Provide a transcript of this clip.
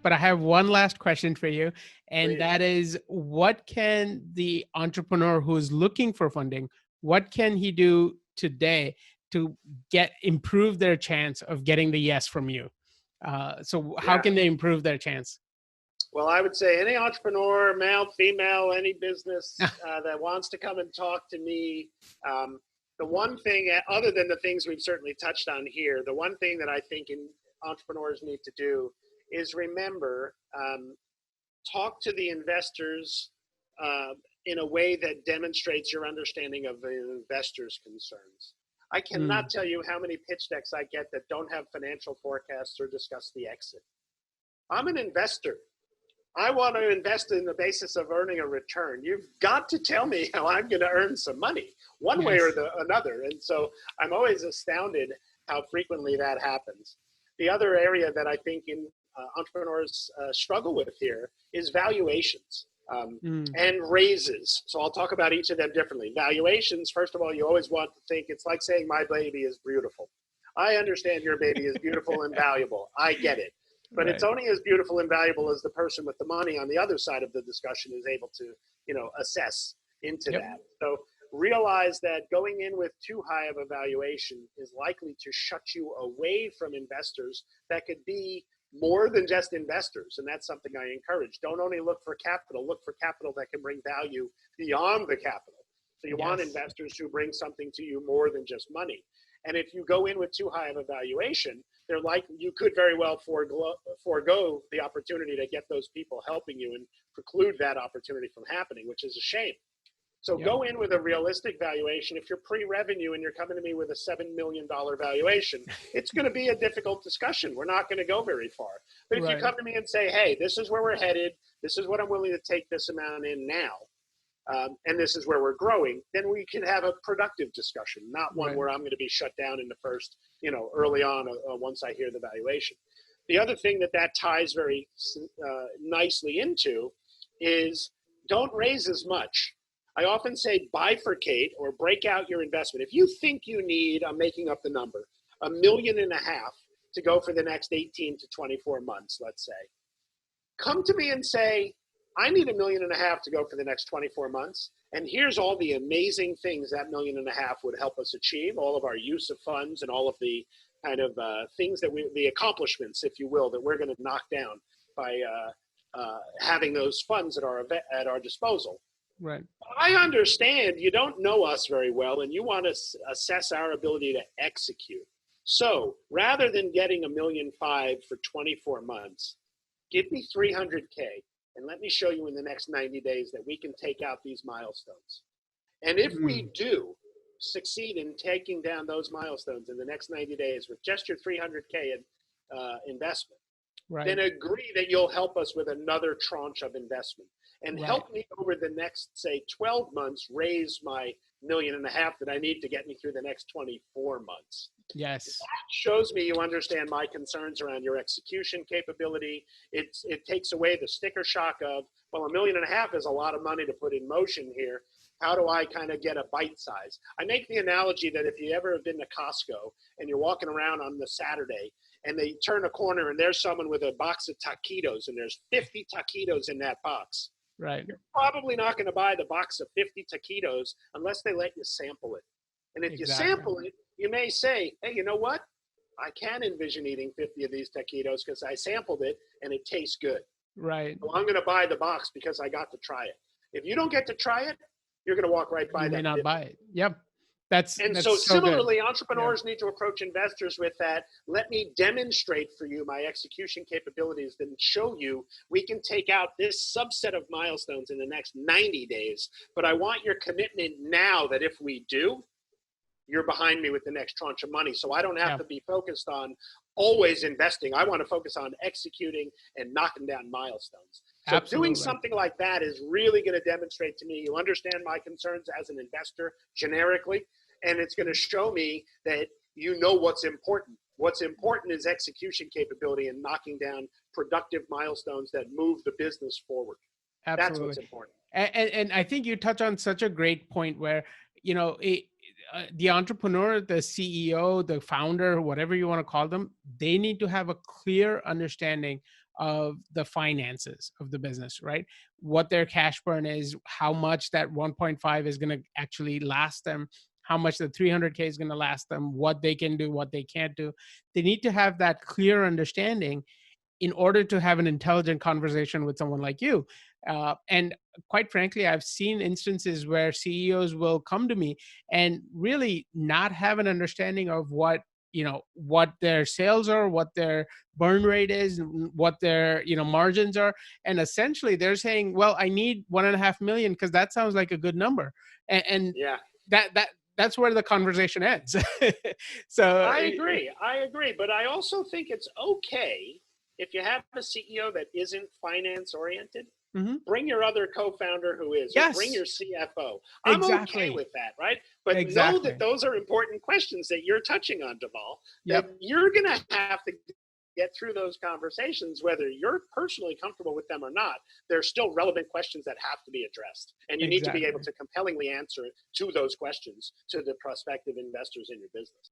but I have one last question for you. And Please. that is, what can the entrepreneur who is looking for funding, what can he do today to improve their chance of getting the yes from you? So how Yeah. can they improve their chance? Well, I would say any entrepreneur, male, female, any business that wants to come and talk to me, the one thing, other than the things we've certainly touched on here, the one thing that I think entrepreneurs need to do is remember, talk to the investors in a way that demonstrates your understanding of the investor's concerns. I cannot tell you how many pitch decks I get that don't have financial forecasts or discuss the exit. I'm an investor. I want to invest in the basis of earning a return. You've got to tell me how I'm going to earn some money one way or another. And so I'm always astounded how frequently that happens. The other area that I think entrepreneurs struggle with here is valuations and raises. So I'll talk about each of them differently. Valuations, first of all, you always want to think, it's like saying my baby is beautiful. I understand your baby is beautiful and valuable. I get it. But it's only as beautiful and valuable as the person with the money on the other side of the discussion is able to, assess into that. So realize that going in with too high of a valuation is likely to shut you away from investors that could be more than just investors. And that's something I encourage. Don't only look for capital that can bring value beyond the capital. So you want investors who bring something to you more than just money. And if you go in with too high of a valuation, you could very well forego the opportunity to get those people helping you and preclude that opportunity from happening, which is a shame. So go in with a realistic valuation. If you're pre-revenue and you're coming to me with a $7 million valuation, it's going to be a difficult discussion. We're not going to go very far. But if you come to me and say, hey, this is where we're headed, this is what I'm willing to take this amount in now, and this is where we're growing, then we can have a productive discussion, not one where I'm going to be shut down in the first, early on once I hear the valuation. The other thing that ties very nicely into is don't raise as much. I often say bifurcate or break out your investment. If you think you need, I'm making up the number, $1.5 million to go for the next 18 to 24 months, let's say, come to me and say, I need $1.5 million to go for the next 24 months. And here's all the amazing things that $1.5 million would help us achieve, all of our use of funds and all of the kind of things the accomplishments, if you will, that we're going to knock down by having those funds at our disposal. Right. I understand you don't know us very well and you want to assess our ability to execute. So rather than getting $1.5 million for 24 months, give me $300K. And let me show you in the next 90 days that we can take out these milestones. And if we do succeed in taking down those milestones in the next 90 days with just your $300K investment, then agree that you'll help us with another tranche of investment and help me over the next, say, 12 months raise my $1.5 million that I need to get me through the next 24 months. Yes. That shows me you understand my concerns around your execution capability. It takes away the sticker shock of, well, $1.5 million is a lot of money to put in motion here. How do I kind of get a bite size? I make the analogy that if you ever have been to Costco and you're walking around on the Saturday and they turn a corner and there's someone with a box of taquitos and there's 50 taquitos in that box. Right. You're probably not going to buy the box of 50 taquitos unless they let you sample it. And if you sample it, you may say, hey, you know what? I can envision eating 50 of these taquitos because I sampled it and it tastes good. Right. So I'm going to buy the box because I got to try it. If you don't get to try it, you're going to walk right by that. You may not buy it. Yep. So similarly, entrepreneurs need to approach investors with that. Let me demonstrate for you my execution capabilities, then show you we can take out this subset of milestones in the next 90 days. But I want your commitment now that if we do, you're behind me with the next tranche of money. So I don't have to be focused on always investing. I want to focus on executing and knocking down milestones. So doing something like that is really going to demonstrate to me you understand my concerns as an investor generically, and it's going to show me that you know what's important. What's important is execution capability and knocking down productive milestones that move the business forward. Absolutely. That's what's important. And I think you touch on such a great point where, the entrepreneur, the CEO, the founder, whatever you want to call them, they need to have a clear understanding of the finances of the business, right? What their cash burn is, how much that 1.5 is going to actually last them, how much the 300K is going to last them, what they can do, what they can't do. They need to have that clear understanding in order to have an intelligent conversation with someone like you. And quite frankly, I've seen instances where CEOs will come to me and really not have an understanding of what their sales are, what their burn rate is, what their margins are, and essentially they're saying, well, I need 1.5 million because that sounds like a good number. And Yeah. that's where the conversation ends. So I agree. But I also think it's okay if you have a CEO that isn't finance oriented, bring your other co-founder who is, or bring your CFO. I'm okay with that, right? But know that those are important questions that you're touching on, Deval, that you're going to have to get through those conversations, whether you're personally comfortable with them or not. They're still relevant questions that have to be addressed. And you need to be able to compellingly answer to those questions to the prospective investors in your business.